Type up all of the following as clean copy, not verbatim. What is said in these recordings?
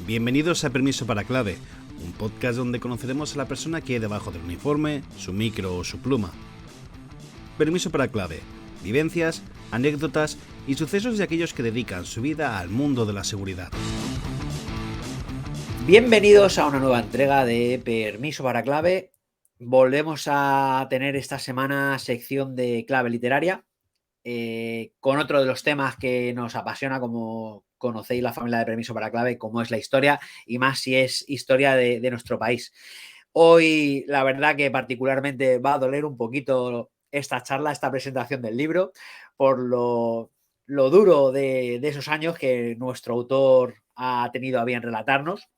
Bienvenidos a Permiso para Clave, un podcast donde conoceremos a la persona que hay debajo del uniforme, su micro o su pluma. Permiso para Clave, vivencias, anécdotas y sucesos de aquellos que dedican su vida al mundo de la seguridad. Bienvenidos a una nueva entrega de Permiso para Clave. Volvemos a tener esta semana sección de clave literaria con otro de los temas que nos apasiona, como conocéis la familia de Permiso para Clave, como es la historia y más si es historia de nuestro país. Hoy la verdad que particularmente va a doler un poquito esta charla, esta presentación del libro, por lo duro de esos años que nuestro autor ha tenido a bien relatarnos.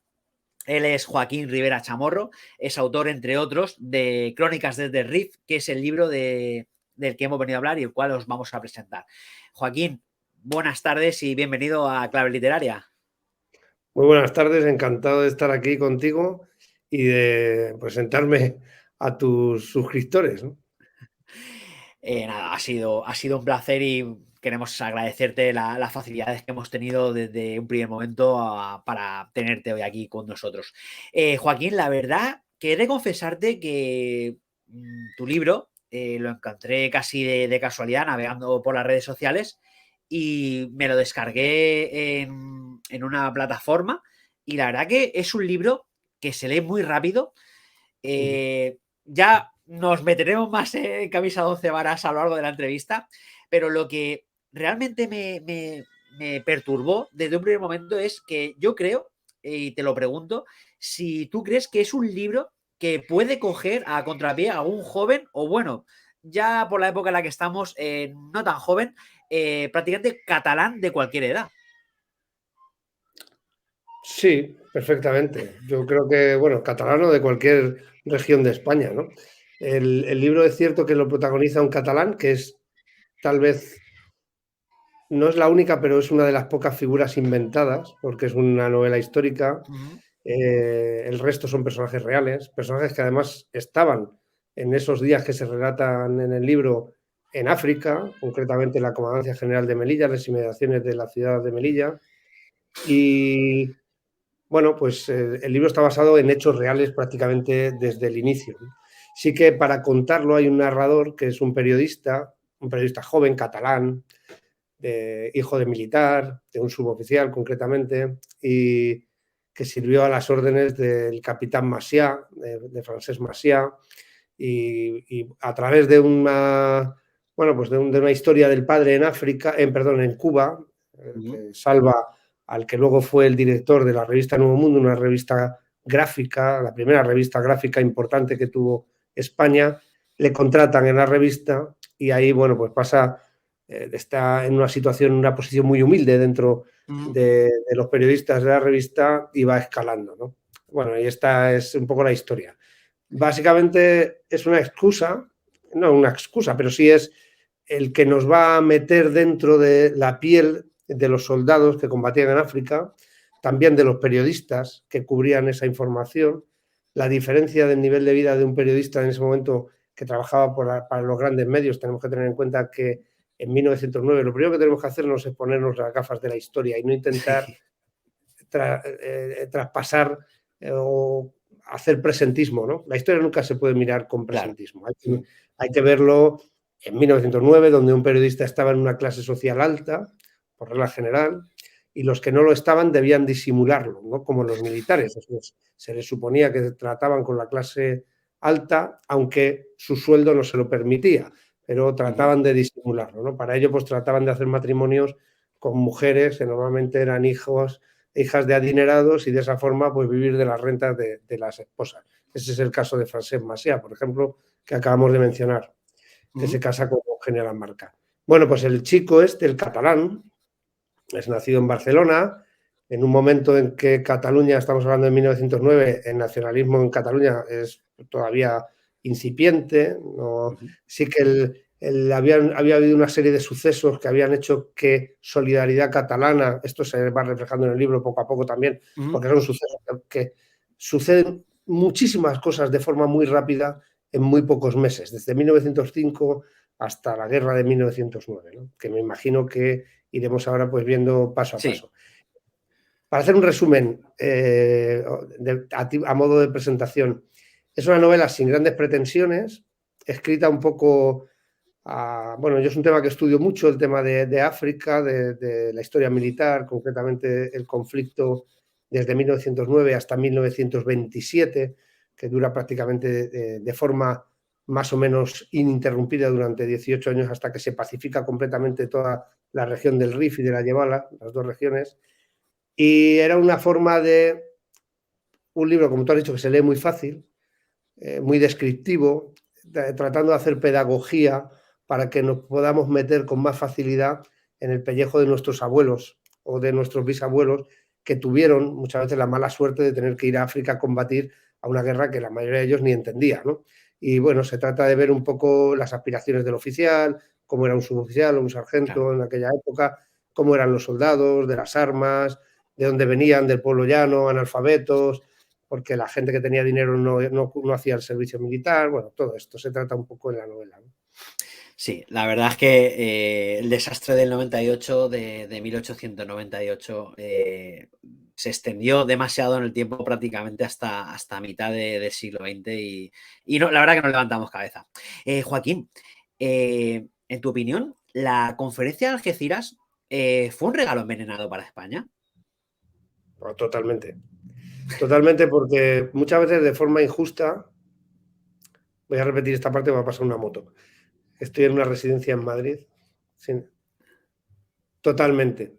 Él es Joaquín Rivera Chamorro, es autor, entre otros, de Crónicas desde el RIF, que es el libro del que hemos venido a hablar y el cual os vamos a presentar. Joaquín, buenas tardes y bienvenido a Clave Literaria. Muy buenas tardes, encantado de estar aquí contigo y de presentarme a tus suscriptores, ¿no? Nada, ha sido un placer y queremos agradecerte las facilidades que hemos tenido desde un primer momento para tenerte hoy aquí con nosotros. Joaquín, la verdad que he de confesarte que tu libro lo encontré casi de casualidad navegando por las redes sociales y me lo descargué en una plataforma y la verdad que es un libro que se lee muy rápido. Ya nos meteremos más en camisa de 11 varas a lo largo de la entrevista, pero lo que realmente me perturbó desde un primer momento es que yo creo, y te lo pregunto, si tú crees que es un libro que puede coger a contrapié a un joven, o bueno, ya por la época en la que estamos, no tan joven, prácticamente catalán de cualquier edad. Sí, perfectamente. Yo creo que, bueno, catalano de cualquier región de España, ¿no? El libro es cierto que lo protagoniza un catalán, que es tal vez, no es la única, pero es una de las pocas figuras inventadas, porque es una novela histórica. El resto son personajes reales, personajes que además estaban en esos días que se relatan en el libro en África, concretamente en la Comandancia General de Melilla, las inmediaciones de la ciudad de Melilla. Y bueno, pues el libro está basado en hechos reales prácticamente desde el inicio. Sí que para contarlo hay un narrador que es un periodista joven, catalán, hijo de militar, de un suboficial concretamente, y que sirvió a las órdenes del capitán Macià, de Francesc Macià, y a través de una, bueno, pues de una historia del padre en África, en Cuba, que salva al que luego fue el director de la revista Nuevo Mundo, una revista gráfica, la primera revista gráfica importante que tuvo España, le contratan en la revista y ahí, bueno, pues pasa, está en una situación, en una posición muy humilde dentro de los periodistas de la revista y va escalando, ¿no? Bueno, y esta es un poco la historia. Básicamente es una excusa, no una excusa, pero sí es el que nos va a meter dentro de la piel de los soldados que combatían en África, también de los periodistas que cubrían esa información, la diferencia del nivel de vida de un periodista en ese momento que trabajaba para los grandes medios. Tenemos que tener en cuenta que en 1909 lo primero que tenemos que hacernos es ponernos las gafas de la historia y no intentar traspasar o hacer presentismo, ¿no? La historia nunca se puede mirar con presentismo. Claro. Hay que verlo en 1909, donde un periodista estaba en una clase social alta, por regla general, y los que no lo estaban debían disimularlo, ¿no? Como los militares. Se les suponía que trataban con la clase alta, aunque su sueldo no se lo permitía, pero trataban de disimularlo, ¿no? Para ello, pues trataban de hacer matrimonios con mujeres que normalmente eran hijas de adinerados y de esa forma pues vivir de las rentas de las esposas. Ese es el caso de Francesc Macià, por ejemplo, que acabamos de mencionar, que se casa con un general Marca. Bueno, pues el chico el catalán, es nacido en Barcelona, en un momento en que Cataluña, estamos hablando de 1909, el nacionalismo en Cataluña es todavía incipiente, ¿no? Sí que había habido una serie de sucesos que habían hecho que Solidaridad Catalana, esto se va reflejando en el libro poco a poco también, porque son sucesos que suceden muchísimas cosas de forma muy rápida en muy pocos meses, desde 1905 hasta la guerra de 1909, ¿no? Que me imagino que iremos ahora pues viendo paso a paso. Para hacer un resumen a modo de presentación, es una novela sin grandes pretensiones, escrita un poco... bueno, yo es un tema que estudio mucho, el tema de África, de la historia militar, concretamente el conflicto desde 1909 hasta 1927, que dura prácticamente de forma más o menos ininterrumpida durante 18 años hasta que se pacifica completamente toda la región del Rif y de la Yebala, las dos regiones. Y era una forma de un libro, como tú has dicho, que se lee muy fácil, muy descriptivo, tratando de hacer pedagogía para que nos podamos meter con más facilidad en el pellejo de nuestros abuelos o de nuestros bisabuelos, que tuvieron muchas veces la mala suerte de tener que ir a África a combatir a una guerra que la mayoría de ellos ni entendía, ¿no? Y bueno, se trata de ver un poco las aspiraciones del oficial, cómo era un suboficial o un sargento en aquella época, cómo eran los soldados, de las armas, de dónde venían, del pueblo llano, analfabetos, porque la gente que tenía dinero no hacía el servicio militar. Bueno, todo esto se trata un poco en la novela, ¿no? Sí, la verdad es que el desastre del 98, de 1898, se extendió demasiado en el tiempo, prácticamente hasta mitad del siglo XX, y no, la verdad que no levantamos cabeza. Joaquín, en tu opinión, ¿la conferencia de Algeciras fue un regalo envenenado para España? Bueno, totalmente. Totalmente, porque muchas veces de forma injusta, voy a repetir esta parte, me va a pasar una moto. Estoy en una residencia en Madrid. Sí. Totalmente,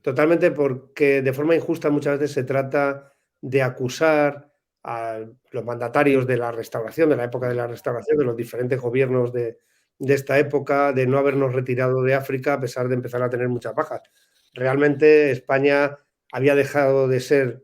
porque de forma injusta muchas veces se trata de acusar a los mandatarios de la restauración, de la época de la restauración, de los diferentes gobiernos de esta época, de no habernos retirado de África a pesar de empezar a tener muchas bajas. Realmente España había dejado de ser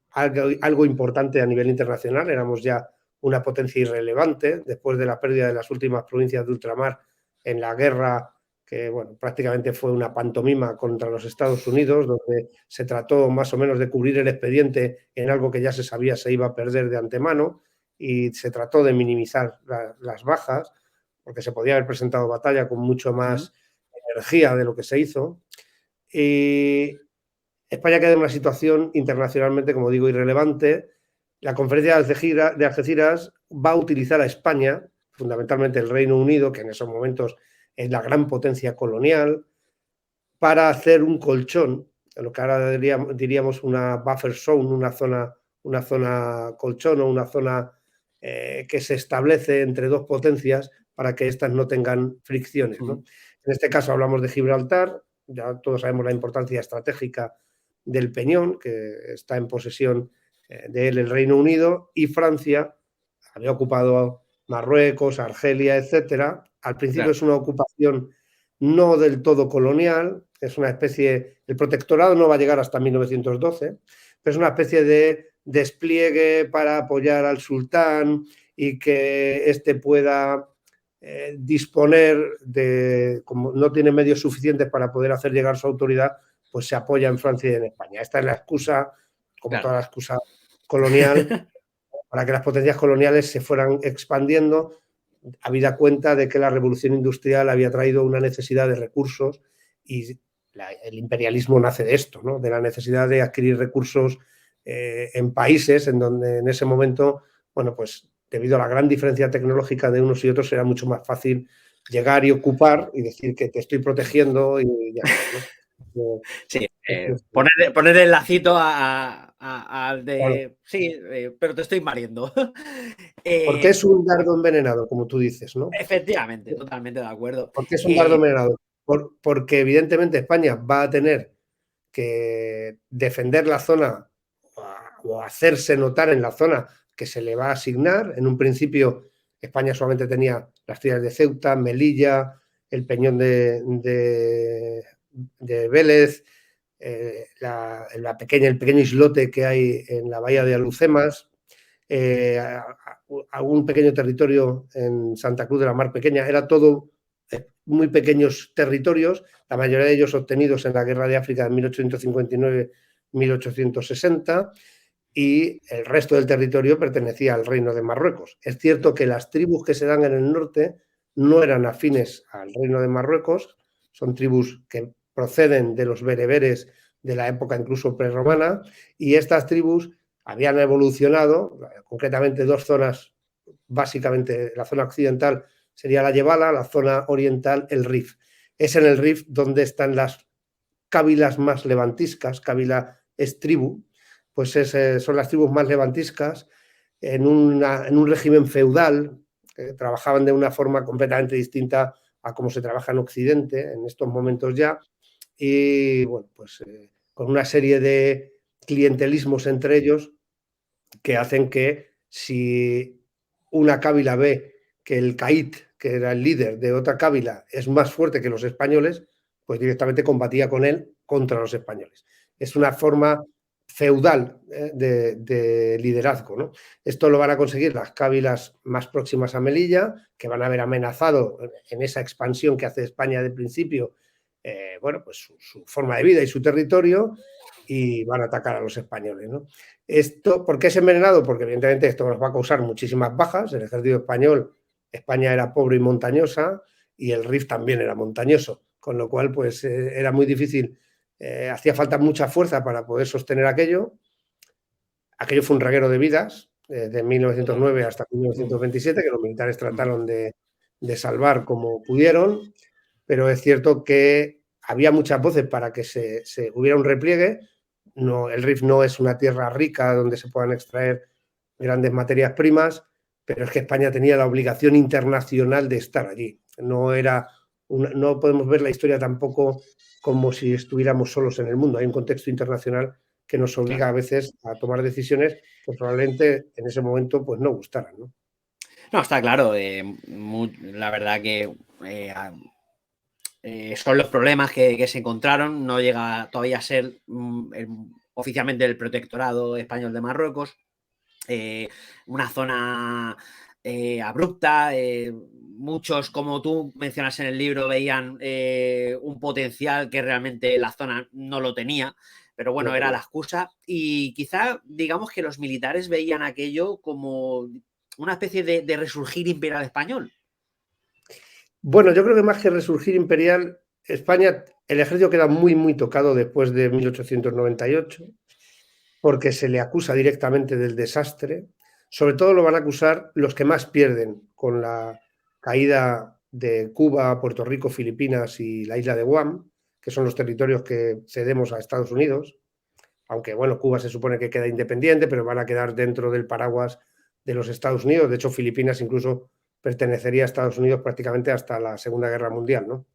algo importante a nivel internacional, éramos ya una potencia irrelevante después de la pérdida de las últimas provincias de ultramar en la guerra, que bueno, prácticamente fue una pantomima contra los Estados Unidos, donde se trató más o menos de cubrir el expediente en algo que ya se sabía se iba a perder de antemano, y se trató de minimizar las bajas, porque se podía haber presentado batalla con mucho más energía de lo que se hizo. Y España queda en una situación internacionalmente, como digo, irrelevante. La conferencia de Algeciras va a utilizar a España, fundamentalmente el Reino Unido, que en esos momentos es la gran potencia colonial, para hacer un colchón, lo que ahora diríamos una buffer zone, una zona colchón o una zona que se establece entre dos potencias para que éstas no tengan fricciones, ¿no? En este caso hablamos de Gibraltar, ya todos sabemos la importancia estratégica del Peñón, que está en posesión de él el Reino Unido, y Francia había ocupado Marruecos, Argelia, etcétera. Al principio es una ocupación no del todo colonial, es una especie, el protectorado no va a llegar hasta 1912, pero es una especie de despliegue para apoyar al sultán y que éste pueda disponer de, como no tiene medios suficientes para poder hacer llegar su autoridad, pues se apoya en Francia y en España. Esta es la excusa, como toda la excusa colonial, para que las potencias coloniales se fueran expandiendo, habida cuenta de que la revolución industrial había traído una necesidad de recursos, y el imperialismo nace de esto, ¿no? De la necesidad de adquirir recursos en países en donde en ese momento, bueno, pues debido a la gran diferencia tecnológica de unos y otros, era mucho más fácil llegar y ocupar y decir que te estoy protegiendo y ya está, ¿no? Sí, poner el lacito al de... Claro. Sí, pero te estoy mareando. Porque es un dardo envenenado, como tú dices, ¿no? Efectivamente, totalmente de acuerdo. Porque es un dardo envenenado. Porque evidentemente España va a tener que defender la zona o hacerse notar en la zona que se le va a asignar. En un principio España solamente tenía las ciudades de Ceuta, Melilla, el Peñón de Vélez, el pequeño islote que hay en la bahía de Alhucemas, algún pequeño territorio en Santa Cruz de la Mar Pequeña. Era todo muy pequeños territorios, la mayoría de ellos obtenidos en la Guerra de África de 1859-1860, y el resto del territorio pertenecía al Reino de Marruecos. Es cierto que las tribus que se dan en el norte no eran afines al Reino de Marruecos, son tribus que proceden de los bereberes de la época incluso prerromana, y estas tribus habían evolucionado, concretamente dos zonas, básicamente la zona occidental sería la Yebala, la zona oriental el Rif. Es en el Rif donde están las cábilas más levantiscas. Cábila es tribu, pues son las tribus más levantiscas en un régimen feudal, trabajaban de una forma completamente distinta a cómo se trabaja en Occidente en estos momentos ya, y bueno, pues con una serie de clientelismos entre ellos que hacen que si una cábila ve que el caid, que era el líder de otra cábila, es más fuerte que los españoles, pues directamente combatía con él contra los españoles. Es una forma feudal de liderazgo, ¿no? Esto lo van a conseguir las cábilas más próximas a Melilla, que van a haber amenazado en esa expansión que hace España de principio, bueno, pues su forma de vida y su territorio, y van a atacar a los españoles, ¿no? Esto, ¿por qué es envenenado? Porque evidentemente esto nos va a causar muchísimas bajas. El ejército español, España era pobre y montañosa, y el Rif también era montañoso, con lo cual pues era muy difícil, hacía falta mucha fuerza para poder sostener aquello. Aquello fue un reguero de vidas, de 1909 hasta 1927, que los militares trataron de salvar como pudieron, pero es cierto que había muchas voces para que se hubiera un repliegue. No, el Rif no es una tierra rica donde se puedan extraer grandes materias primas, pero es que España tenía la obligación internacional de estar allí. No podemos ver la historia tampoco como si estuviéramos solos en el mundo. Hay un contexto internacional que nos obliga a veces a tomar decisiones que probablemente en ese momento pues no gustaran, ¿no? No, está claro. La verdad que son los problemas que se encontraron. No llega todavía a ser oficialmente el protectorado español de Marruecos. Una zona abrupta. Muchos, como tú mencionas en el libro, veían un potencial que realmente la zona no lo tenía. Pero bueno, era la excusa. Y quizá, digamos que los militares veían aquello como una especie de resurgir imperial español. Bueno, yo creo que más que resurgir imperial, España, el ejército queda muy, muy tocado después de 1898, porque se le acusa directamente del desastre. Sobre todo lo van a acusar los que más pierden con la caída de Cuba, Puerto Rico, Filipinas y la isla de Guam, que son los territorios que cedemos a Estados Unidos. Aunque, bueno, Cuba se supone que queda independiente, pero van a quedar dentro del paraguas de los Estados Unidos. De hecho, Filipinas incluso pertenecería a Estados Unidos prácticamente hasta la Segunda Guerra Mundial, ¿no?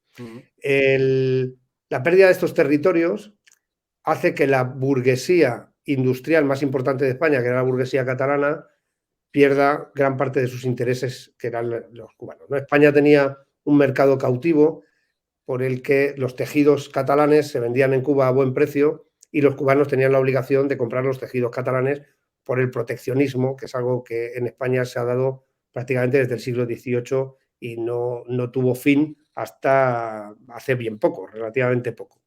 La pérdida de estos territorios hace que la burguesía industrial más importante de España, que era la burguesía catalana, pierda gran parte de sus intereses, que eran los cubanos, ¿no? España tenía un mercado cautivo por el que los tejidos catalanes se vendían en Cuba a buen precio, y los cubanos tenían la obligación de comprar los tejidos catalanes por el proteccionismo, que es algo que en España se ha dado prácticamente desde el siglo XVIII y no tuvo fin hasta hace bien poco, relativamente poco.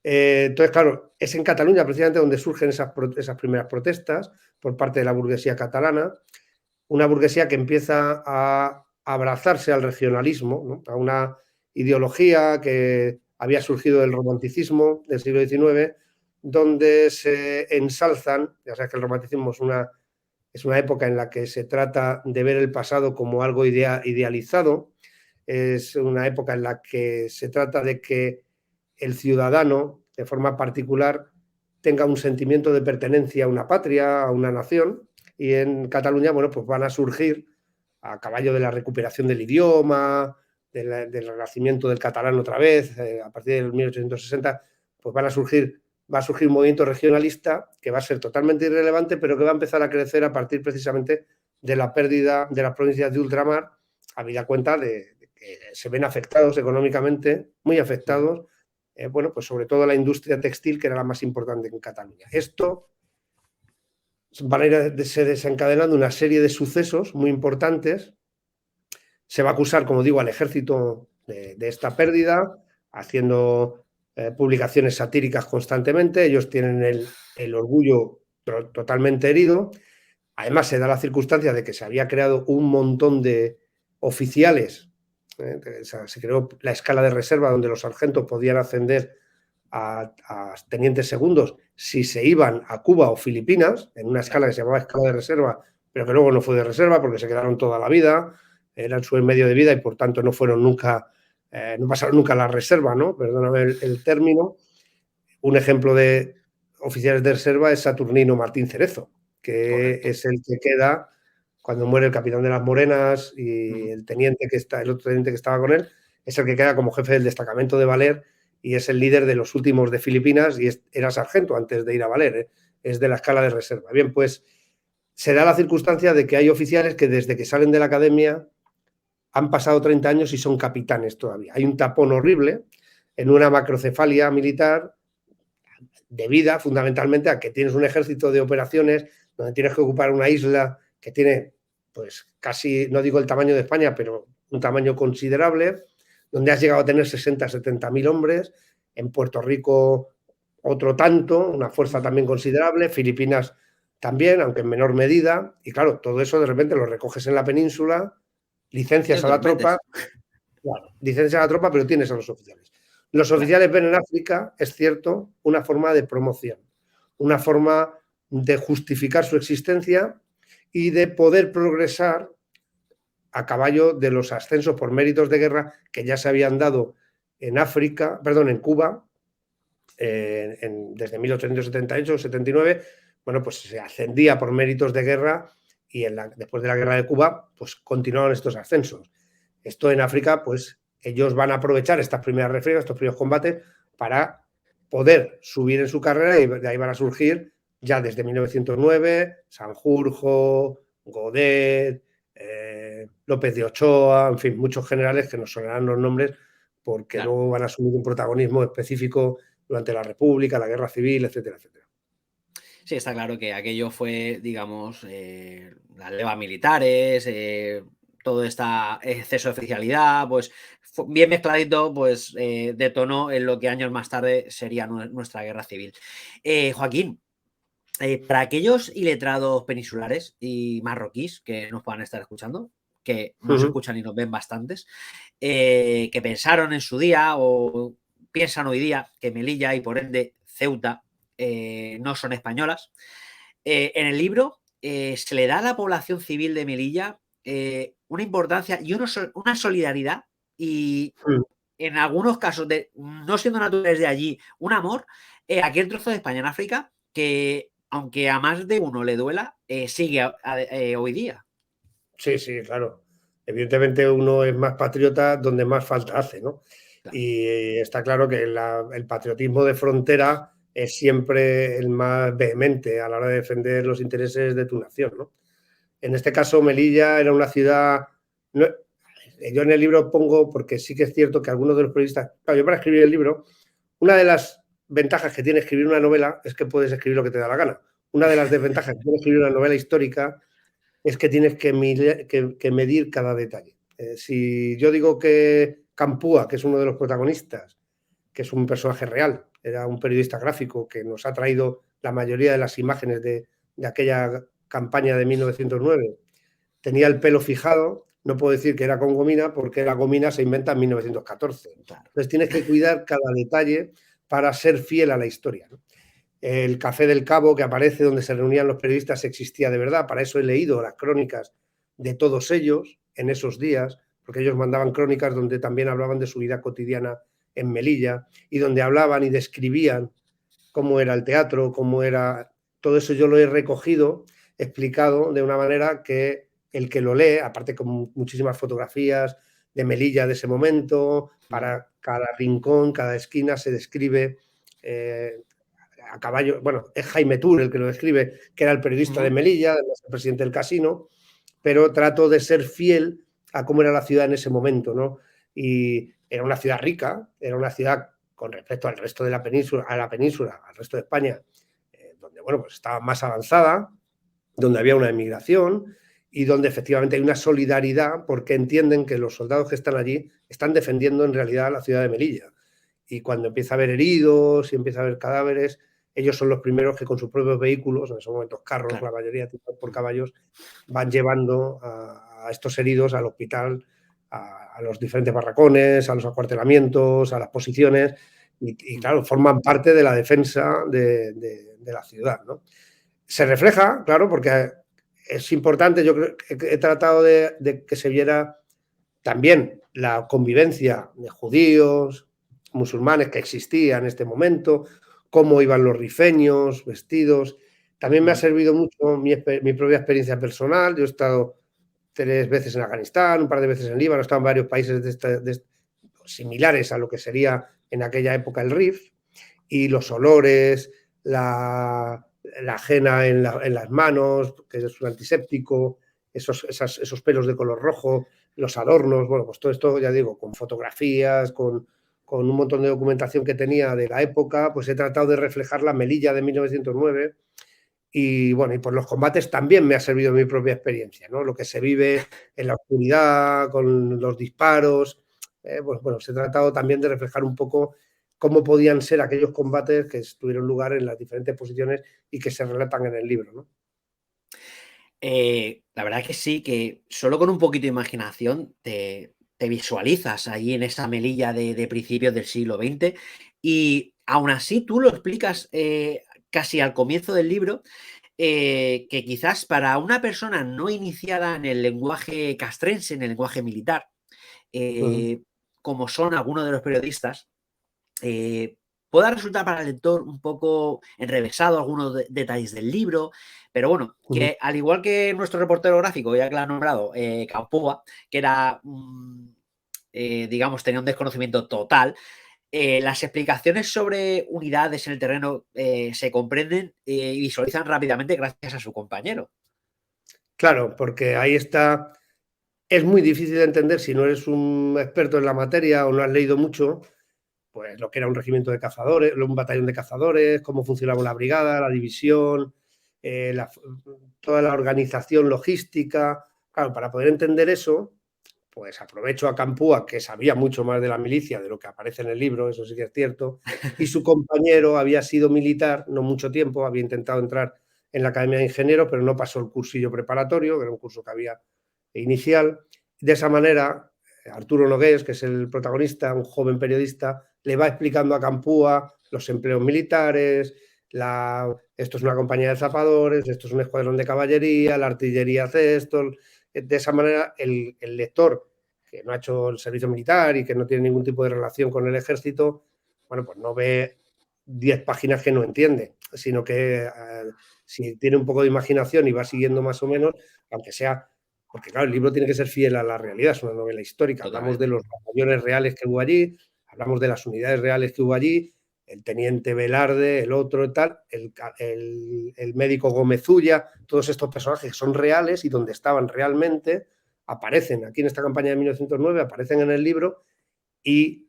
Entonces, claro, es en Cataluña precisamente donde surgen esas primeras protestas por parte de la burguesía catalana, una burguesía que empieza a abrazarse al regionalismo, ¿no? A una ideología que había surgido del romanticismo del siglo XIX, donde se ensalzan, ya sabes que el romanticismo es una época en la que se trata de ver el pasado como algo idealizado, es una época en la que se trata de que el ciudadano, de forma particular, tenga un sentimiento de pertenencia a una patria, a una nación, y en Cataluña, bueno, pues van a surgir, a caballo de la recuperación del idioma, del renacimiento del catalán otra vez, a partir del 1860, pues va a surgir un movimiento regionalista que va a ser totalmente irrelevante, pero que va a empezar a crecer a partir precisamente de la pérdida de las provincias de ultramar, habida cuenta de que se ven afectados económicamente, muy afectados, bueno, pues sobre todo la industria textil, que era la más importante en Cataluña. Esto van a irse desencadenando una serie de sucesos muy importantes. Se va a acusar, como digo, al ejército de esta pérdida, haciendo publicaciones satíricas constantemente. Ellos tienen el orgullo totalmente herido. Además, se da la circunstancia de que se había creado un montón de oficiales. Se creó la escala de reserva donde los sargentos podían ascender a tenientes segundos si se iban a Cuba o Filipinas, en una escala que se llamaba escala de reserva, pero que luego no fue de reserva porque se quedaron toda la vida, eran su medio de vida y por tanto no fueron nunca, no pasaron nunca a la reserva, ¿no? Perdóname el término. Un ejemplo de oficiales de reserva es Saturnino Martín Cerezo, que correcto, es el que queda cuando muere el capitán de las Morenas y el teniente el otro teniente que estaba con él, es el que queda como jefe del destacamento de Valer y es el líder de los últimos de Filipinas y era sargento antes de ir a Valer, ¿eh? Es de la escala de reserva. Bien, pues se da la circunstancia de que hay oficiales que desde que salen de la academia han pasado 30 años y son capitanes todavía. Hay un tapón horrible en una macrocefalia militar debida fundamentalmente a que tienes un ejército de operaciones donde tienes que ocupar una isla que tiene, pues casi, no digo el tamaño de España, pero un tamaño considerable, donde has llegado a tener 60, 70.000 hombres, en Puerto Rico otro tanto, una fuerza también considerable, Filipinas también, aunque en menor medida, y claro, todo eso de repente lo recoges en la península, licencias a la tropa, claro, licencias a la tropa, pero tienes a los oficiales. Los oficiales ven en África, es cierto, una forma de promoción, una forma de justificar su existencia y de poder progresar a caballo de los ascensos por méritos de guerra que ya se habían dado en Cuba, desde 1878-79, bueno, pues se ascendía por méritos de guerra y después de la guerra de Cuba, pues continuaron estos ascensos. Esto en África, pues ellos van a aprovechar estas primeras refriegas, estos primeros combates, para poder subir en su carrera y de ahí van a surgir ya desde 1909, Sanjurjo, Godet, López de Ochoa, en fin, muchos generales que nos sonarán los nombres porque luego van a asumir un protagonismo específico durante la República, la Guerra Civil, etcétera, etcétera. Sí, está claro que aquello fue, digamos, las levas militares, todo este exceso de oficialidad, pues bien mezcladito, pues detonó en lo que años más tarde sería nuestra guerra civil. Joaquín, para aquellos iletrados peninsulares y marroquíes que nos puedan estar escuchando, que nos escuchan y nos ven bastantes, que pensaron en su día o piensan hoy día que Melilla y por ende Ceuta no son españolas. En el libro se le da a la población civil de Melilla una importancia y una solidaridad y en algunos casos, no siendo naturales de allí, un amor a aquel trozo de España en África que, aunque a más de uno le duela, sigue hoy día. Sí, sí, claro. Evidentemente uno es más patriota donde más falta hace, ¿no? Claro. Y está claro que el patriotismo de frontera es siempre el más vehemente a la hora de defender los intereses de tu nación, ¿no? En este caso, Melilla era una ciudad... No, yo en el libro pongo, porque sí que es cierto que algunos de los periodistas... Claro, yo para escribir el libro, una de las ventajas que tiene escribir una novela es que puedes escribir lo que te da la gana. Una de las desventajas que tiene escribir una novela histórica es que tienes que medir cada detalle. Si yo digo que Campúa, que es uno de los protagonistas, que es un personaje real, era un periodista gráfico que nos ha traído la mayoría de las imágenes de aquella campaña de 1909, tenía el pelo fijado, no puedo decir que era con gomina porque la gomina se inventa en 1914. Entonces tienes que cuidar cada detalle para ser fiel a la historia, ¿no? El Café del Cabo que aparece donde se reunían los periodistas existía de verdad. Para eso he leído las crónicas de todos ellos en esos días, porque ellos mandaban crónicas donde también hablaban de su vida cotidiana en Melilla y donde hablaban y describían cómo era el teatro, cómo era... Todo eso yo lo he recogido, explicado de una manera que el que lo lee, aparte con muchísimas fotografías de Melilla de ese momento, para cada rincón, cada esquina se describe... a caballo, bueno, es Jaime Tour el que lo describe, que era el periodista de Melilla, el presidente del casino, pero trato de ser fiel a cómo era la ciudad en ese momento, ¿no? Y era una ciudad rica, era una ciudad con respecto al resto de la península, al resto de España, donde, bueno, pues estaba más avanzada, donde había una emigración y donde efectivamente hay una solidaridad porque entienden que los soldados que están allí están defendiendo en realidad la ciudad de Melilla. Y cuando empieza a haber heridos y empieza a haber cadáveres, ellos son los primeros que con sus propios vehículos, en esos momentos carros, la mayoría por caballos, van llevando a estos heridos al hospital, a los diferentes barracones, a los acuartelamientos, a las posiciones, y claro, forman parte de la defensa de la ciudad, ¿no? Se refleja, claro, porque es importante, yo creo que he tratado de que se viera también la convivencia de judíos, musulmanes que existía en este momento, cómo iban los rifeños vestidos. También me ha servido mucho mi propia experiencia personal. Yo he estado 3 veces en Afganistán, un par de veces en Líbano, he estado en varios países similares a lo que sería en aquella época el RIF, y los olores, la ajena en las manos, que es un antiséptico, esos pelos de color rojo, los adornos, bueno, pues todo esto, ya digo, con fotografías, con un montón de documentación que tenía de la época, pues he tratado de reflejar la Melilla de 1909. Y bueno, y por los combates también me ha servido mi propia experiencia, ¿no? Lo que se vive en la oscuridad, con los disparos. Bueno, se ha tratado también de reflejar un poco cómo podían ser aquellos combates que tuvieron lugar en las diferentes posiciones y que se relatan en el libro, ¿no? La verdad que sí, que solo con un poquito de imaginación te visualizas ahí en esa Melilla de principios del siglo XX, y aún así tú lo explicas casi al comienzo del libro, que quizás para una persona no iniciada en el lenguaje castrense, en el lenguaje militar, Ujú. como son algunos de los periodistas, eh, pueda resultar para el lector un poco enrevesado algunos detalles del libro, pero bueno, Ujú. que al igual que nuestro reportero gráfico, ya que lo ha nombrado, Capua, que era, digamos, tenía un desconocimiento total, las explicaciones sobre unidades en el terreno se comprenden y visualizan rápidamente gracias a su compañero. Claro, porque ahí está. Es muy difícil de entender si no eres un experto en la materia o no has leído mucho, pues lo que era un regimiento de cazadores, un batallón de cazadores, cómo funcionaba la brigada, la división, eh, la, toda la organización logística. Claro, para poder entender eso, pues aprovecho a Campúa, que sabía mucho más de la milicia de lo que aparece en el libro, eso sí que es cierto, y su compañero había sido militar no mucho tiempo, había intentado entrar en la Academia de Ingenieros, pero no pasó el cursillo preparatorio, que era un curso que había inicial. De esa manera, Arturo Nogués, que es el protagonista, un joven periodista, le va explicando a Campúa los empleos militares, esto es una compañía de zapadores, esto es un escuadrón de caballería, la artillería hace esto. De esa manera, el lector que no ha hecho el servicio militar y que no tiene ningún tipo de relación con el ejército, bueno, pues no ve 10 páginas que no entiende, sino que si tiene un poco de imaginación y va siguiendo más o menos, aunque sea, porque claro, el libro tiene que ser fiel a la realidad, es una novela histórica, hablamos de Totalmente. los batallones reales que hubo allí, hablamos de las unidades reales que hubo allí, el teniente Velarde, el otro y tal, el médico Gómez Ulla, todos estos personajes que son reales y donde estaban realmente, aparecen aquí en esta campaña de 1909, aparecen en el libro, y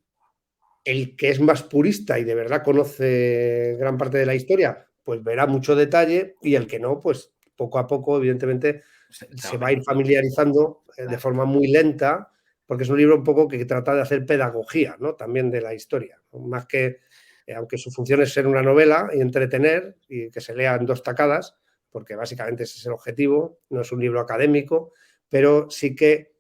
el que es más purista y de verdad conoce gran parte de la historia, pues verá mucho detalle, y el que no, pues poco a poco, evidentemente, Se se va va a ir metiendo. familiarizando de Claro. forma muy lenta, porque es un libro un poco que trata de hacer pedagogía, ¿no? También de la historia, ¿no? Más que, aunque su función es ser una novela y entretener y que se lea en 2 tacadas, porque básicamente ese es el objetivo, no es un libro académico, pero sí que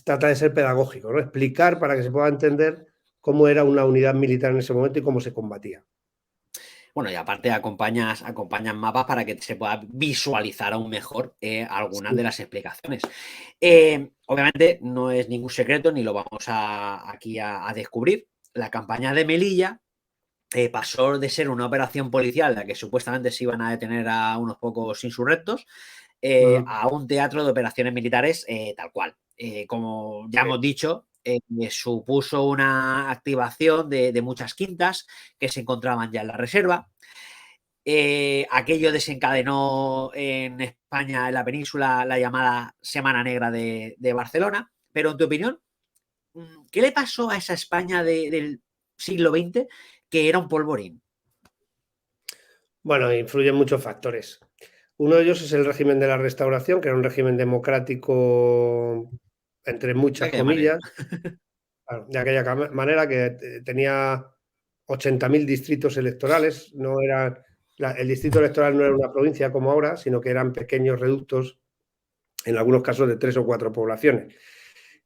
trata de ser pedagógico, ¿no? Explicar para que se pueda entender cómo era una unidad militar en ese momento y cómo se combatía. Bueno, y aparte acompañan mapas para que se pueda visualizar aún mejor algunas Sí. de las explicaciones. Obviamente no es ningún secreto ni lo vamos aquí a descubrir. La campaña de Melilla pasó de ser una operación policial en la que supuestamente se iban a detener a unos pocos insurrectos a un teatro de operaciones militares tal cual. Como ya hemos dicho, supuso una activación de muchas quintas que se encontraban ya en la reserva. Aquello desencadenó en España, en la península, la llamada Semana Negra de Barcelona. Pero en tu opinión, ¿qué le pasó a esa España del siglo XX que era un polvorín? Bueno, influyen muchos factores. Uno de ellos es el régimen de la Restauración, que era un régimen democrático, entre De muchas aquella manera. comillas, claro, de aquella manera que tenía 80.000 distritos electorales. No era, el distrito electoral no era una provincia como ahora, sino que eran pequeños reductos, en algunos casos de 3 o 4 poblaciones.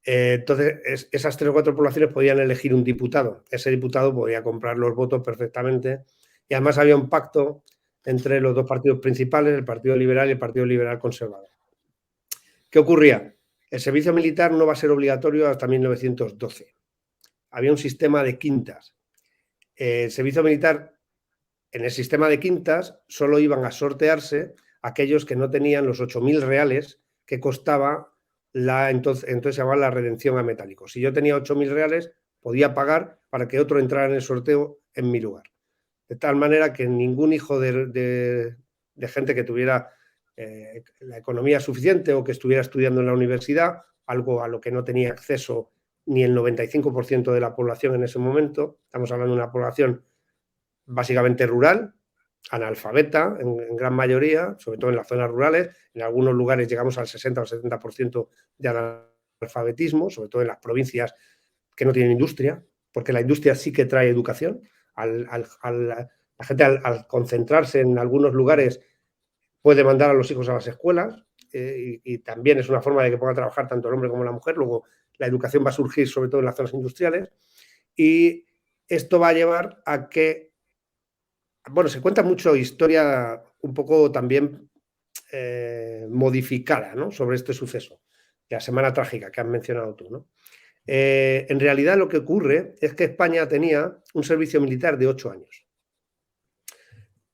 Entonces, esas 3 o 4 poblaciones podían elegir un diputado. Ese diputado podía comprar los votos perfectamente. Y además había un pacto entre los 2 partidos principales, el Partido Liberal y el Partido Liberal Conservador. ¿Qué ocurría? El servicio militar no va a ser obligatorio hasta 1912. Había un sistema de quintas. El servicio militar, en el sistema de quintas, solo iban a sortearse aquellos que no tenían los 8.000 reales que costaba entonces se llamaba la redención a metálicos. Si yo tenía 8.000 reales, podía pagar para que otro entrara en el sorteo en mi lugar. De tal manera que ningún hijo de gente que tuviera la economía suficiente o que estuviera estudiando en la universidad, algo a lo que no tenía acceso ni el 95% de la población en ese momento, estamos hablando de una población básicamente rural, analfabeta en gran mayoría, sobre todo en las zonas rurales. En algunos lugares llegamos al 60 o 70% de analfabetismo, sobre todo en las provincias que no tienen industria, porque la industria sí que trae educación. La gente al concentrarse en algunos lugares puede mandar a los hijos a las escuelas y también es una forma de que pueda trabajar tanto el hombre como la mujer. Luego la educación va a surgir sobre todo en las zonas industriales y esto va a llevar a que, bueno, se cuenta mucho historia un poco también modificada, ¿no?, sobre este suceso, la Semana Trágica que has mencionado tú, ¿no? En realidad lo que ocurre es que España tenía un servicio militar de 8 años.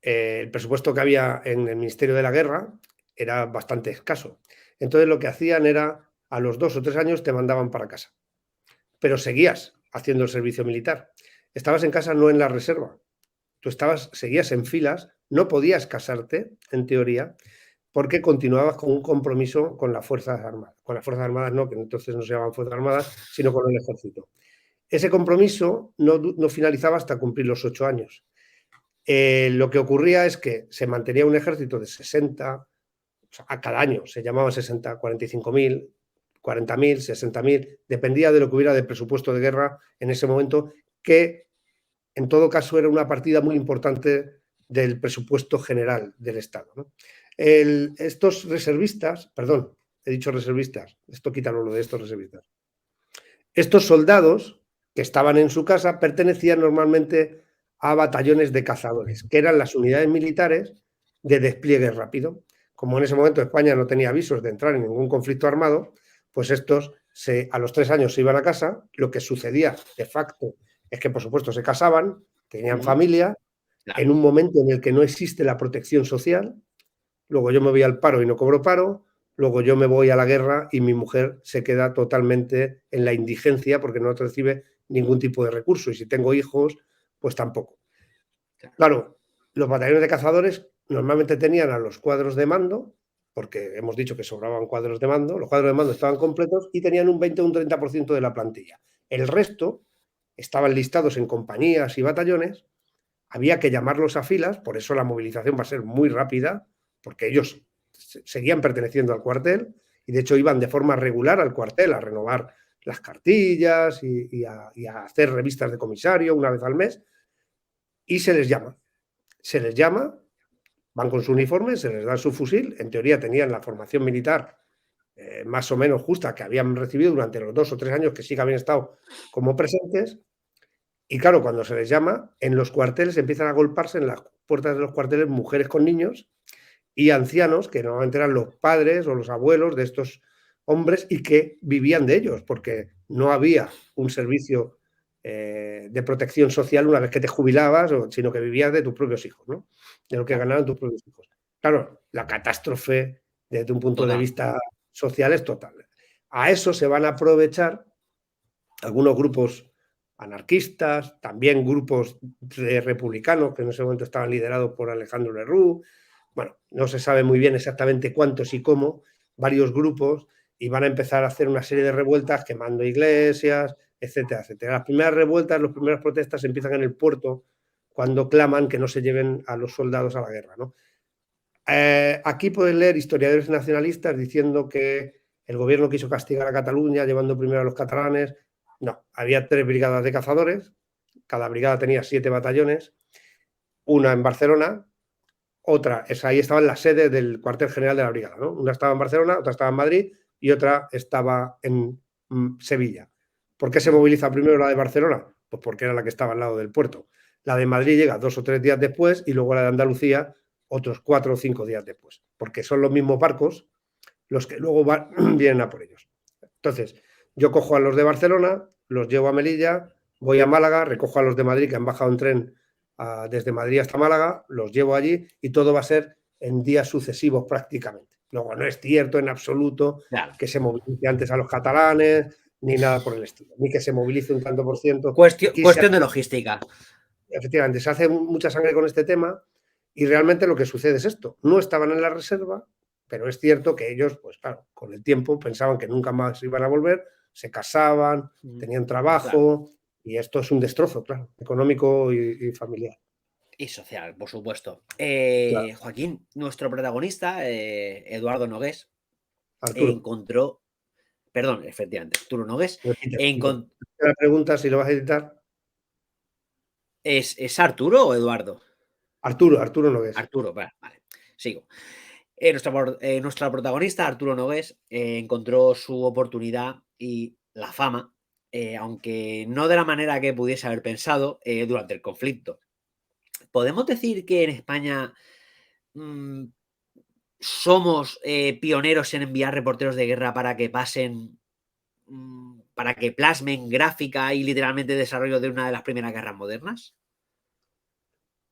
El presupuesto que había en el Ministerio de la Guerra era bastante escaso. Entonces lo que hacían era, a los 2 o 3 años te mandaban para casa. Pero seguías haciendo el servicio militar. Estabas en casa, no en la reserva. Tú seguías en filas, no podías casarte, en teoría, porque continuabas con un compromiso con las Fuerzas Armadas. Con las Fuerzas Armadas no, que entonces no se llamaban Fuerzas Armadas, sino con el Ejército. Ese compromiso no finalizaba hasta cumplir los 8 años. Lo que ocurría es que se mantenía un ejército de 60, o sea, a cada año se llamaban 60, 45.000, 40.000, 60.000, dependía de lo que hubiera de presupuesto de guerra en ese momento, que en todo caso era una partida muy importante del presupuesto general del Estado, ¿no? Estos reservistas, perdón, he dicho reservistas, esto quítalo lo de estos reservistas. Estos soldados que estaban en su casa pertenecían normalmente a batallones de cazadores, que eran las unidades militares de despliegue rápido. Como en ese momento España no tenía avisos de entrar en ningún conflicto armado, pues estos a los 3 años se iban a casa. Lo que sucedía de facto es que, por supuesto, se casaban, tenían familia, en un momento en el que no existe la protección social. Luego yo me voy al paro y no cobro paro, luego yo me voy a la guerra y mi mujer se queda totalmente en la indigencia porque no recibe ningún tipo de recurso, y si tengo hijos, pues tampoco. Claro, los batallones de cazadores normalmente tenían a los cuadros de mando, porque hemos dicho que sobraban cuadros de mando, los cuadros de mando estaban completos y tenían un 20 o un 30% de la plantilla. El resto estaban listados en compañías y batallones, había que llamarlos a filas, por eso la movilización va a ser muy rápida, porque ellos seguían perteneciendo al cuartel y de hecho iban de forma regular al cuartel a renovar las cartillas y a hacer revistas de comisario una vez al mes, y se les llama, van con su uniforme, se les da su fusil, en teoría tenían la formación militar más o menos justa que habían recibido durante los 2 o 3 años que sí que habían estado como presentes. Y claro, cuando se les llama, en los cuarteles empiezan a golparse en las puertas de los cuarteles mujeres con niños y ancianos, que normalmente eran los padres o los abuelos de estos hombres y que vivían de ellos, porque no había un servicio de protección social una vez que te jubilabas, sino que vivías de tus propios hijos, ¿no?, de lo que ganaban tus propios hijos. Claro, la catástrofe desde un punto de vista social es total. A eso se van a aprovechar algunos grupos anarquistas, también grupos republicanos que en ese momento estaban liderados por Alejandro Lerroux. Bueno, no se sabe muy bien exactamente cuántos y cómo, varios grupos, y van a empezar a hacer una serie de revueltas quemando iglesias, etcétera, etcétera. Las primeras revueltas, las primeras protestas empiezan en el puerto cuando claman que no se lleven a los soldados a la guerra, ¿no? Aquí pueden leer historiadores nacionalistas diciendo que el gobierno quiso castigar a Cataluña llevando primero a los catalanes. No, había 3 brigadas de cazadores, cada brigada tenía 7 batallones, una en Barcelona, otra, ahí estaban las sedes del cuartel general de la brigada, ¿no? Una estaba en Barcelona, otra estaba en Madrid y otra estaba en Sevilla. ¿Por qué se moviliza primero la de Barcelona? Pues porque era la que estaba al lado del puerto. La de Madrid llega 2 o 3 días después y luego la de Andalucía otros 4 o 5 días después, porque son los mismos barcos los que luego vienen a por ellos. Entonces, yo cojo a los de Barcelona, los llevo a Melilla, voy a Málaga, recojo a los de Madrid que han bajado en tren desde Madrid hasta Málaga, los llevo allí y todo va a ser en días sucesivos prácticamente. Luego, no es cierto en absoluto que se movilice antes a los catalanes, ni nada por el estilo, ni que se movilice un tanto por ciento. Cuestión de logística. Efectivamente, se hace mucha sangre con este tema y realmente lo que sucede es esto. No estaban en la reserva, pero es cierto que ellos, pues claro, con el tiempo pensaban que nunca más iban a volver, se casaban, tenían trabajo, claro. Y esto es un destrozo, claro, económico y familiar. Y social, por supuesto. Claro. Joaquín, nuestro protagonista, Eduardo Nogués, Arturo. encontró... Perdón, efectivamente, Arturo Nogués. La pregunta si lo vas a editar. ¿Es Arturo o Eduardo? Arturo Nogués. Arturo, vale. Sigo. Nuestra protagonista, Arturo Nogués, encontró su oportunidad y la fama, aunque no de la manera que pudiese haber pensado, durante el conflicto. ¿Podemos decir que en España somos pioneros en enviar reporteros de guerra para que para que plasmen gráfica y literalmente desarrollo de una de las primeras guerras modernas?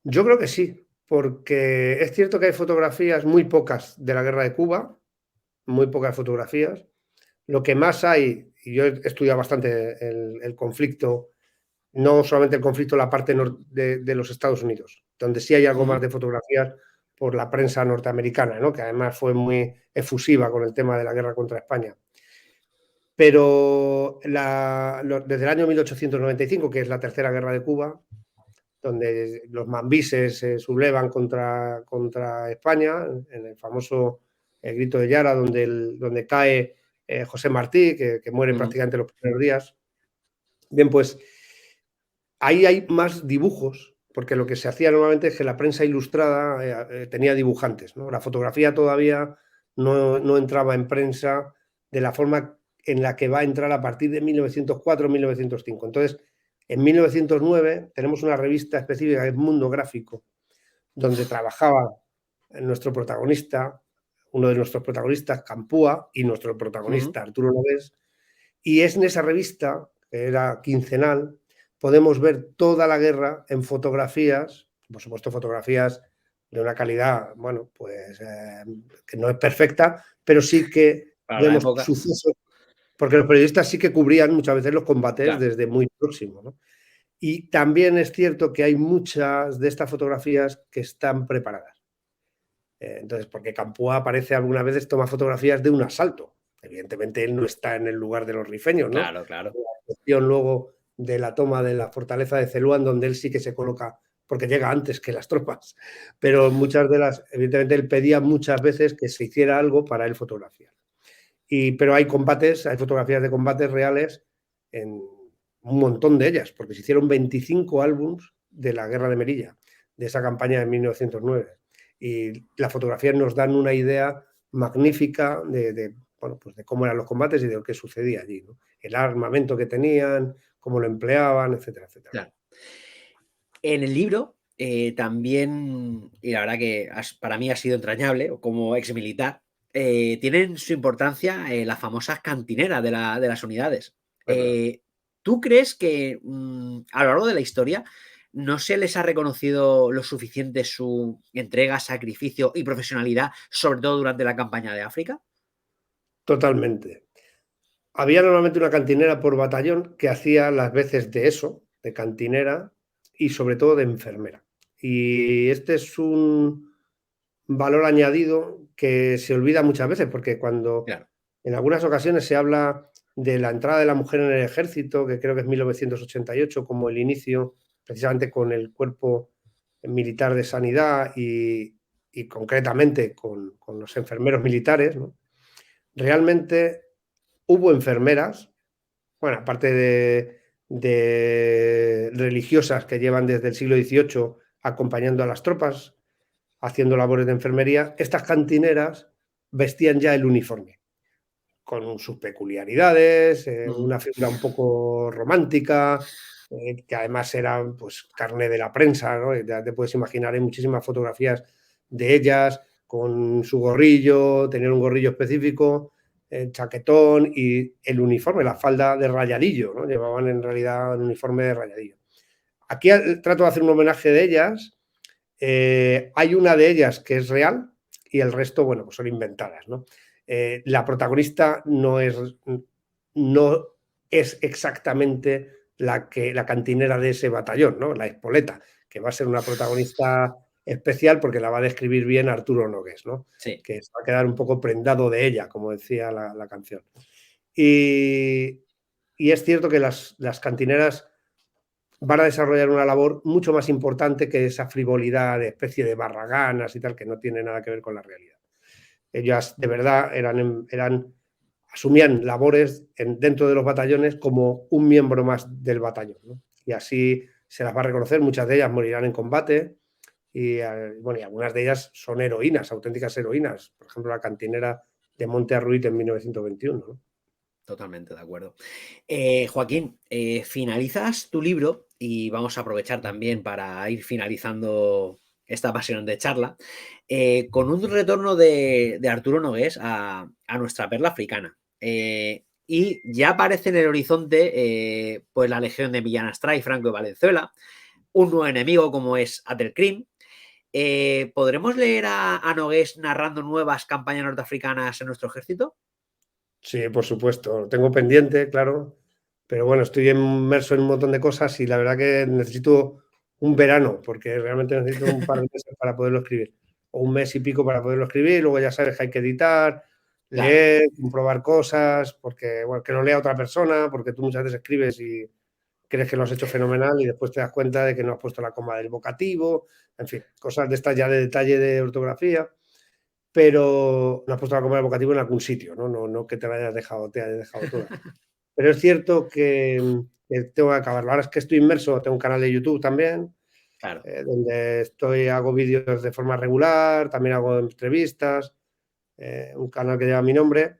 Yo creo que sí, porque es cierto que hay fotografías muy pocas de la guerra de Cuba, muy pocas fotografías. Lo que más hay, y yo he estudiado bastante el conflicto, no solamente el conflicto en la parte de los Estados Unidos, donde sí hay algo más de fotografías por la prensa norteamericana, ¿no? Que además fue muy efusiva con el tema de la guerra contra España. Pero desde el año 1895, que es la tercera guerra de Cuba, donde los mambises se sublevan contra España, en el famoso grito de Yara, donde cae José Martí, que muere prácticamente los primeros días. Bien, pues ahí hay más dibujos, porque lo que se hacía normalmente es que la prensa ilustrada tenía dibujantes, ¿no? La fotografía todavía no entraba en prensa de la forma en la que va a entrar a partir de 1904-1905. Entonces, en 1909 tenemos una revista específica que es Mundo Gráfico, donde trabajaba nuestro protagonista, uno de nuestros protagonistas, Campúa, y nuestro protagonista, Arturo Nogués. Y es en esa revista, que era quincenal, podemos ver toda la guerra en fotografías, por supuesto fotografías de una calidad, bueno, pues que no es perfecta, pero sí que vemos sucesos, porque los periodistas sí que cubrían muchas veces los combates desde muy próximo, ¿no? Y también es cierto que hay muchas de estas fotografías que están preparadas. Entonces, porque Campúa aparece algunas veces, toma fotografías de un asalto. Evidentemente él no está en el lugar de los rifeños, ¿no? Claro. La cuestión luego de la toma de la fortaleza de Celuán, donde él sí que se coloca, porque llega antes que las tropas. Pero muchas de las, evidentemente él pedía muchas veces que se hiciera algo para él fotografiar. Pero hay combates, hay fotografías de combates reales en un montón de ellas, porque se hicieron 25 álbums de la Guerra de Melilla, de esa campaña de 1909. Y las fotografías nos dan una idea magnífica de cómo eran los combates y de lo que sucedía allí, ¿no? El armamento que tenían, cómo lo empleaban, etcétera, etcétera. Claro. En el libro también, y la verdad que para mí ha sido entrañable, como ex militar, tienen su importancia las famosas cantineras de las unidades. ¿Tú crees que a lo largo de la historia no se les ha reconocido lo suficiente su entrega, sacrificio y profesionalidad, sobre todo durante la campaña de África? Totalmente. Había normalmente una cantinera por batallón que hacía las veces de eso, de cantinera y sobre todo de enfermera. Y este es un valor añadido que se olvida muchas veces, porque cuando en algunas ocasiones se habla de la entrada de la mujer en el ejército, que creo que es 1988, como el inicio precisamente con el cuerpo militar de sanidad y concretamente con los enfermeros militares, ¿no? Realmente hubo enfermeras, bueno, aparte de religiosas que llevan desde el siglo XVIII acompañando a las tropas, haciendo labores de enfermería, estas cantineras vestían ya el uniforme. con sus peculiaridades, una figura un poco romántica, que además era pues carne de la prensa, ¿no? Ya te puedes imaginar, hay muchísimas fotografías de ellas con su gorrillo, tener un gorrillo específico, el chaquetón y el uniforme, la falda de rayadillo, ¿no? Llevaban en realidad el uniforme de rayadillo. Aquí trato de hacer un homenaje de ellas. Hay una de ellas que es real y el resto, bueno, pues son inventadas, ¿no? La protagonista no es exactamente la cantinera de ese batallón, ¿no? La Espoleta, que va a ser una protagonista especial porque la va a describir bien Arturo Nogués, ¿no? Sí. Que se va a quedar un poco prendado de ella, como decía la canción. Y es cierto que las cantineras van a desarrollar una labor mucho más importante que esa frivolidad de especie de barraganas y tal, que no tiene nada que ver con la realidad. Ellas de verdad asumían labores dentro de los batallones como un miembro más del batallón, ¿no? Y así se las va a reconocer, muchas de ellas morirán en combate y, bueno, y algunas de ellas son heroínas, auténticas heroínas, por ejemplo la cantinera de Monte Arruit en 1921, ¿no? Totalmente de acuerdo. Joaquín, finalizas tu libro y vamos a aprovechar también para ir finalizando esta apasionante charla con un retorno de Arturo Nogués a nuestra perla africana. Y ya aparece en el horizonte pues la legión de Millán Astray y Franco de Valenzuela, un nuevo enemigo como es Adelcrim. ¿Podremos leer a Nogués narrando nuevas campañas norteafricanas en nuestro ejército? Sí, por supuesto. Lo tengo pendiente, claro. Pero bueno, estoy inmerso en un montón de cosas y la verdad que necesito un verano, porque realmente necesito un par de meses para poderlo escribir. O un mes y pico para poderlo escribir. Luego ya sabes que hay que editar, Claro. leer, comprobar cosas, porque bueno, que lo lea otra persona, porque tú muchas veces escribes y crees que lo has hecho fenomenal y después te das cuenta de que no has puesto la coma del vocativo, en fin, cosas de estas ya de detalle de ortografía, pero no has puesto la coma del vocativo en algún sitio, ¿no? No que te hayas dejado toda. Pero es cierto que tengo que acabarlo. Ahora es que estoy inmerso, tengo un canal de YouTube también, Claro. donde hago vídeos de forma regular, también hago entrevistas, un canal que lleva mi nombre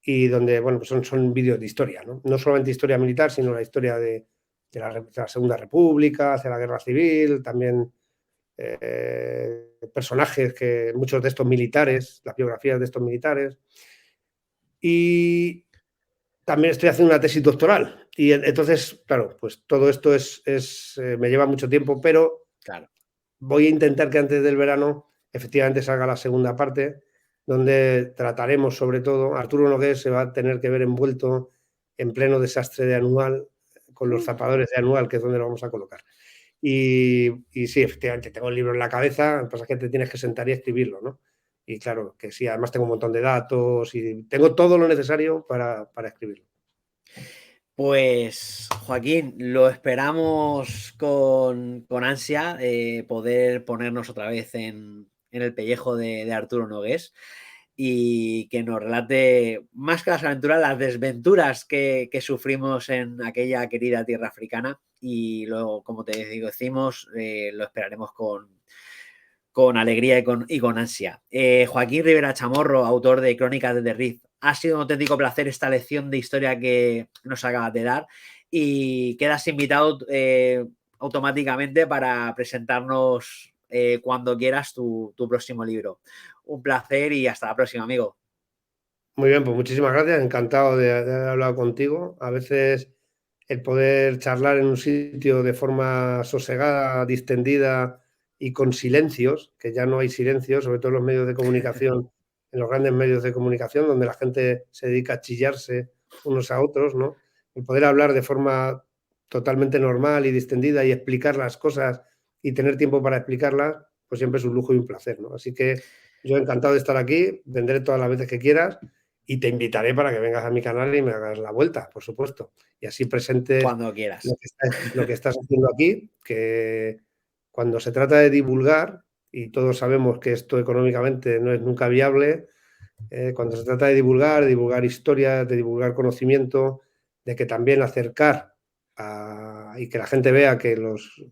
y donde, bueno, pues son vídeos de historia, ¿no? No solamente historia militar, sino la historia de la Segunda República, hacia la Guerra Civil, también personajes que muchos de estos militares, las biografías de estos militares. Y también estoy haciendo una tesis doctoral. Y entonces, claro, pues todo esto me lleva mucho tiempo, pero Claro. voy a intentar que antes del verano efectivamente salga la segunda parte, donde trataremos sobre todo, Arturo Nogués se va a tener que ver envuelto en pleno desastre de Anual, con los zapadores de Anual, que es donde lo vamos a colocar. Y sí, efectivamente, tengo el libro en la cabeza, lo que pasa es que te tienes que sentar y escribirlo, ¿no? Y claro, que sí, además tengo un montón de datos y tengo todo lo necesario para escribirlo. Pues, Joaquín, lo esperamos con ansia poder ponernos otra vez en el pellejo de Arturo Nogués y que nos relate más que las aventuras, las desventuras que sufrimos en aquella querida tierra africana. Y luego, como te decimos, lo esperaremos con alegría y con ansia. Joaquín Rivera Chamorro, autor de Crónicas de Terriz, ha sido un auténtico placer esta lección de historia que nos acabas de dar y quedas invitado automáticamente para presentarnos cuando quieras tu próximo libro. Un placer y hasta la próxima, amigo. Muy bien, pues muchísimas gracias, encantado de haber hablado contigo. A veces el poder charlar en un sitio de forma sosegada, distendida y con silencios, que ya no hay silencios, sobre todo en los medios de comunicación, en los grandes medios de comunicación, donde la gente se dedica a chillarse unos a otros, ¿no? El poder hablar de forma totalmente normal y distendida y explicar las cosas y tener tiempo para explicarlas, pues siempre es un lujo y un placer, ¿no? Así que yo encantado de estar aquí, vendré todas las veces que quieras y te invitaré para que vengas a mi canal y me hagas la vuelta, por supuesto. Y así presentes Cuando quieras. lo que estás haciendo aquí, que cuando se trata de divulgar, y todos sabemos que esto económicamente no es nunca viable, cuando se trata de divulgar historias, de divulgar conocimiento, de que también acercar y que la gente vea que los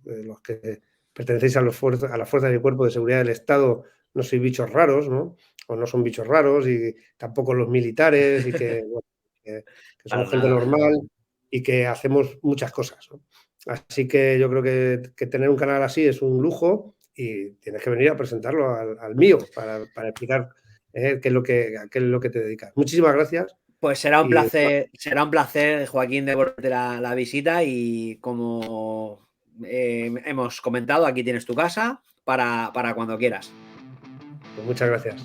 que pertenecéis a las fuerzas y cuerpos de seguridad del Estado no sois bichos raros, ¿no? O no son bichos raros, y tampoco los militares, y que, bueno, que somos gente normal y que hacemos muchas cosas, ¿no? Así que yo creo que tener un canal así es un lujo y tienes que venir a presentarlo al mío para explicar qué es lo que te dedicas. Muchísimas gracias. Pues será un placer, Joaquín, devolverte la visita y como hemos comentado, aquí tienes tu casa para cuando quieras. Pues muchas gracias.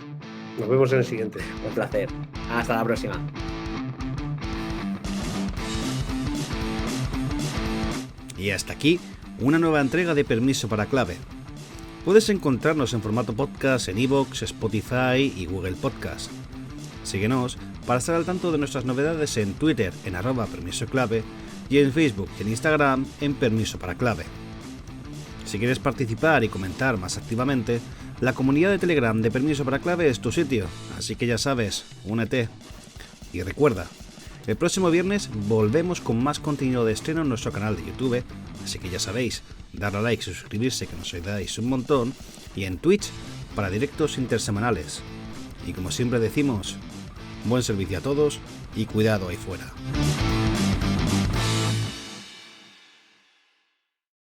Nos vemos en el siguiente. Un placer. Hasta la próxima. Y hasta aquí una nueva entrega de Permiso para Clave. Puedes encontrarnos en formato podcast en iVoox, Spotify y Google Podcast. Síguenos para estar al tanto de nuestras novedades en Twitter en @permisoclave y en Facebook y en Instagram en Permiso para Clave. Si quieres participar y comentar más activamente, la comunidad de Telegram de Permiso para Clave es tu sitio, así que ya sabes, únete. Y recuerda, el próximo viernes volvemos con más contenido de estreno en nuestro canal de YouTube, así que ya sabéis, darle a like y suscribirse que nos ayudáis un montón, y en Twitch para directos intersemanales. Y como siempre decimos, buen servicio a todos y cuidado ahí fuera.